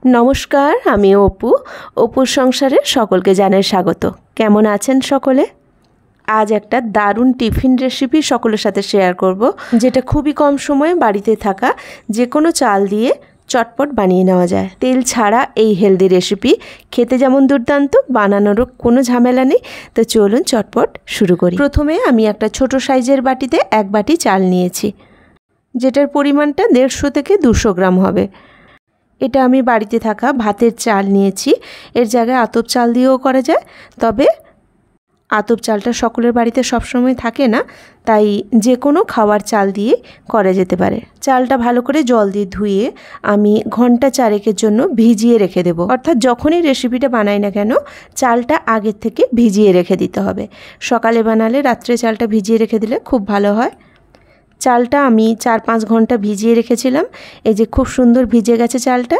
নমস্কার, আমি অপু। অপুর সংসারে সকলকে জানাই স্বাগত। কেমন আছেন সকলে? আজ একটা দারুণ টিফিন রেসিপি সকলের সাথে শেয়ার করব, যেটা খুবই কম সময়ে বাড়িতে থাকা যে কোনো চাল দিয়ে চটপট বানিয়ে নেওয়া যায়। তেল ছাড়া এই হেলদি রেসিপি খেতে যেমন দুর্দান্ত, বানানোরও কোনো ঝামেলা নেই। তো চলুন চটপট শুরু করি। প্রথমে আমি একটা ছোট সাইজের বাটিতে 1 বাটি চাল নিয়েছি, যেটার পরিমাণটা 150 থেকে 200 গ্রাম হবে। এটা আমি বাড়িতে থাকা ভাতের চাল নিয়েছি। এর জায়গায় আতপ চাল দিয়েও করা যায়, তবে আতপ চালটা সকলের বাড়িতে সবসময় থাকে না, তাই যে কোনো খাওয়ার চাল দিয়ে করা যেতে পারে। চালটা ভালো করে জল দিয়ে ধুয়ে আমি ঘন্টা 4 জন্য ভিজিয়ে রেখে দেবো। অর্থাৎ যখনই রেসিপিটা বানাই না কেন, চালটা আগের থেকে ভিজিয়ে রেখে দিতে হবে। সকালে বানালে রাত্রে চালটা ভিজিয়ে রেখে দিলে খুব ভালো হয়। চালটা আমি 4-5 ঘন্টা ভিজিয়ে রেখেছিলাম। এই যে খুব সুন্দর ভিজে গেছে চালটা,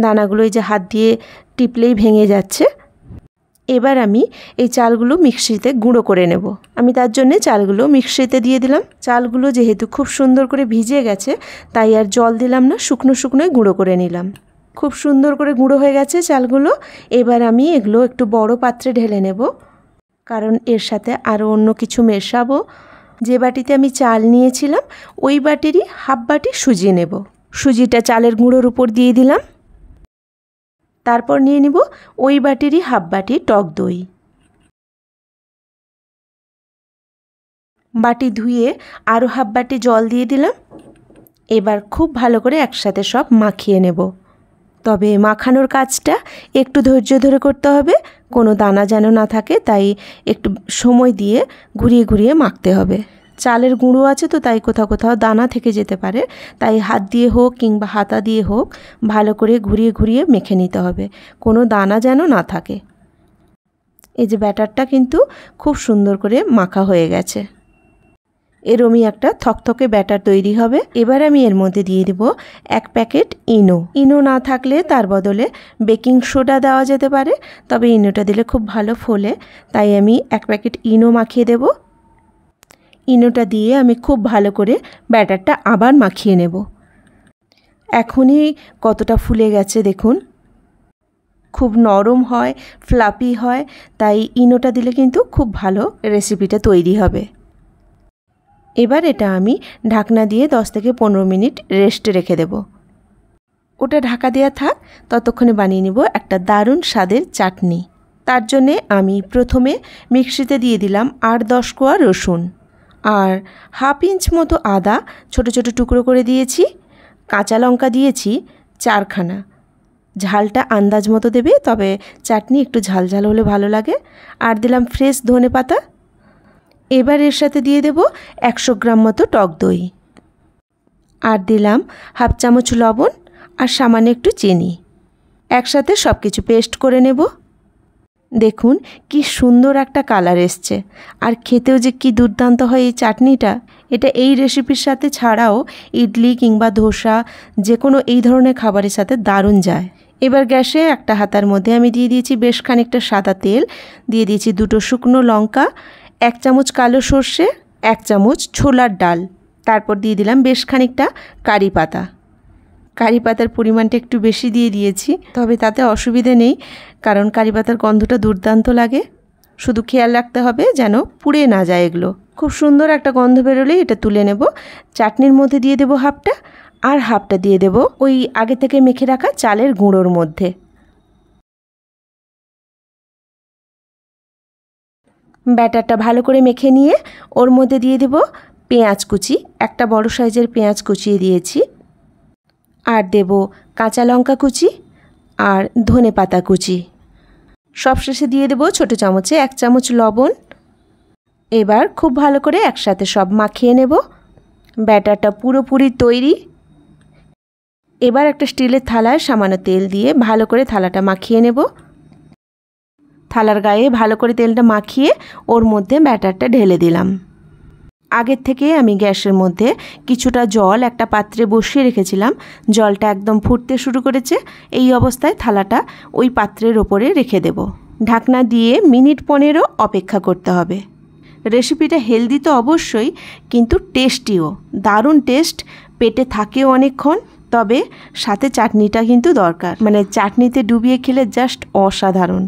দানাগুলো এই যে হাত দিয়ে টিপলেই ভেঙে যাচ্ছে। এবার আমি এই চালগুলো মিক্সিতে গুঁড়ো করে নেব। আমি তার জন্যে চালগুলো মিক্সিতে দিয়ে দিলাম। চালগুলো যেহেতু খুব সুন্দর করে ভিজে গেছে, তাই আর জল দিলাম না, শুকনো শুকনোই গুঁড়ো করে নিলাম। খুব সুন্দর করে গুঁড়ো হয়ে গেছে চালগুলো। এবার আমি এগুলো একটু বড় পাত্রে ঢেলে নেব, কারণ এর সাথে আরও অন্য কিছু মেশাবো। যে বাটিতে আমি চাল নিয়েছিলাম ওই বাটিরই হাফ বাটি সুজি নেব। সুজিটা চালের গুঁড়োর উপর দিয়ে দিলাম। তারপর নিয়ে নিব ওই বাটিরই হাফ বাটি টক দই। বাটি ধুয়ে আরও হাফ বাটি জল দিয়ে দিলাম। এবার খুব ভালো করে একসাথে সব মাখিয়ে নেব। তবে মাখানোর কাজটা একটু ধৈর্য ধরে করতে হবে, কোনো দানা যেন না থাকে, তাই একটু সময় দিয়ে ঘুরিয়ে ঘুরিয়ে মাখতে হবে। চালের গুঁড়ো আছে তো, তাই কোথাও কোথাও দানা থেকে যেতে পারে, তাই হাত দিয়ে হোক কিংবা হাতা দিয়ে হোক ভালো করে ঘুরিয়ে ঘুরিয়ে মেখে নিতে হবে, কোনো দানা যেন না থাকে। এই যে ব্যাটারটা কিন্তু খুব সুন্দর করে মাখা হয়ে গেছে। এরমই একটা থকথকে ব্যাটার তৈরি হবে। এবার আমি এর মধ্যে দিয়ে দেব 1 প্যাকেট ইনো। ইনো না থাকলে তার বদলে বেকিং সোডা দেওয়া যেতে পারে, তবে ইনোটা দিলে খুব ভালো ফোলে, তাই আমি 1 প্যাকেট ইনো মাখিয়ে দেব। ইনোটা দিয়ে আমি খুব ভালো করে ব্যাটারটা আবার মাখিয়ে নেব। এখনই কতটা ফুলে গেছে দেখুন, খুব নরম হয়, ফ্লাপি হয়, তাই ইনোটা দিলে কিন্তু খুব ভালো রেসিপিটা তৈরি হবে। এবার এটা আমি ঢাকনা দিয়ে 10 থেকে 15 মিনিট রেস্টে রেখে দেব। ওটা ঢাকা দেওয়া থাক, ততক্ষণে বানিয়ে নিব একটা দারুণ স্বাদের চাটনি। তার জন্যে আমি প্রথমে মিক্সিতে দিয়ে দিলাম 8-10 কোয়া রসুন, আর হাফ ইঞ্চ মতো আদা ছোট ছোট টুকরো করে দিয়েছি। কাঁচা লঙ্কা দিয়েছি 4খানা। ঝালটা আন্দাজ মতো দেবে, তবে চাটনি একটু ঝাল ঝাল হলে ভালো লাগে। আর দিলাম ফ্রেশ ধনেপাতা। এবার এর সাথে দিয়ে দেব 100 গ্রাম মতো টক দই, আর দিলাম হাফ চামচ লবণ আর সামান্য একটু চিনি। একসাথে সব কিছু পেস্ট করে নেব। দেখুন কি সুন্দর একটা কালার এসছে, আর খেতেও যে কি দুর্দান্ত হয় এই চাটনিটা। এটা এই রেসিপির সাথে ছাড়াও ইডলি কিংবা ধোসা যে কোনো এই ধরনের খাবারের সাথে দারুণ যায়। এবার গ্যাসে একটা হাতার মধ্যে আমি দিয়ে দিয়েছি বেশ খানিকটা সাদা তেল, দিয়ে দিয়েছি 2টো শুকনো লঙ্কা, 1 চামচ কালো সর্ষে, 1 চামচ ছোলার ডাল, তারপর দিয়ে দিলাম বেশ খানিকটা কারি পাতা। কারি পাতার পরিমাণটা একটু বেশি দিয়ে দিয়েছি, তবে তাতে অসুবিধে নেই, কারণ কারি পাতার গন্ধটা দুর্দান্ত লাগে। শুধু খেয়াল রাখতে হবে যেন পুড়ে না যায় এগুলো। খুব সুন্দর একটা গন্ধ বেরোলেই এটা তুলে নেব। চাটনির মধ্যে দিয়ে দেব হাফটা, আর হাফটা দিয়ে দেব ওই আগে থেকে মেখে রাখা চালের গুঁড়োর মধ্যে। ব্যাটারটা ভালো করে মেখে নিয়ে ওর মধ্যে দিয়ে দেব পেঁয়াজ কুচি, একটা বড় সাইজের পেঁয়াজ কুচিয়ে দিয়েছি, আর দেব কাঁচা লঙ্কা কুচি আর ধনেপাতা কুচি। সবশেষে দিয়ে দেব ছোট চামচে 1 চামচ লবণ। এবার খুব ভালো করে একসাথে সব মাখিয়ে নেব। ব্যাটারটা পুরোপুরি তৈরি। এবার একটা স্টিলের থালায় সামান্য তেল দিয়ে ভালো করে থালাটা মাখিয়ে নেব। থালার গায়ে ভালো করে তেলটা মাখিয়ে ওর মধ্যে ব্যাটারটা ঢেলে দিলাম। আগের থেকে আমি গ্যাসের মধ্যে কিছুটা জল একটা পাত্রে বসিয়ে রেখেছিলাম। জলটা একদম ফুটতে শুরু করেছে। এই অবস্থায় থালাটা ওই পাত্রের ওপরে রেখে দেব। ঢাকনা দিয়ে মিনিট 15 অপেক্ষা করতে হবে। রেসিপিটা হেলদি তো অবশ্যই, কিন্তু টেস্টিও, দারুণ টেস্ট, পেটে থাকেও অনেকক্ষণ। তবে সাথে চাটনিটা কিন্তু দরকার, মানে চাটনিতে ডুবিয়ে খেলে জাস্ট অসাধারণ।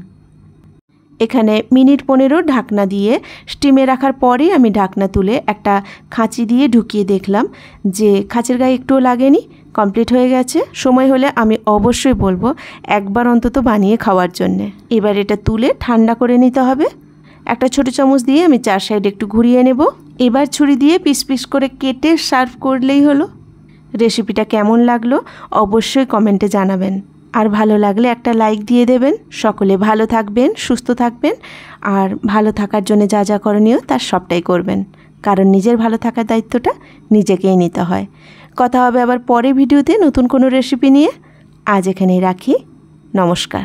এখানে মিনিট 15 ঢাকনা দিয়ে স্টিমে রাখার পরে আমি ঢাকনা তুলে একটা খাঁচি দিয়ে ঢুকিয়ে দেখলাম যে খাঁচির গায়ে একটুও লাগেনি, কমপ্লিট হয়ে গেছে। সময় হলে আমি অবশ্যই বলবো একবার অন্তত বানিয়ে খাওয়ার জন্যে। এবার এটা তুলে ঠান্ডা করে নিতে হবে। একটা ছোট চামচ দিয়ে আমি 4 সাইড একটু ঘুরিয়ে নেব। এবার ছুরি দিয়ে পিস পিস করে কেটে সার্ভ করলেই হলো। রেসিপিটা কেমন লাগলো অবশ্যই কমেন্টে জানাবেন, আর ভালো লাগলে একটা লাইক দিয়ে দেবেন। সকলে ভালো থাকবেন, সুস্থ থাকবেন, আর ভালো থাকার জন্য যা যা করণীয় তার সবটাই করবেন, কারণ নিজের ভালো থাকার দায়িত্বটা নিজেকেই নিতে হয়। কথা হবে আবার পরে ভিডিওতে নতুন কোনো রেসিপি নিয়ে। আজ এখানেই রাখি। নমস্কার।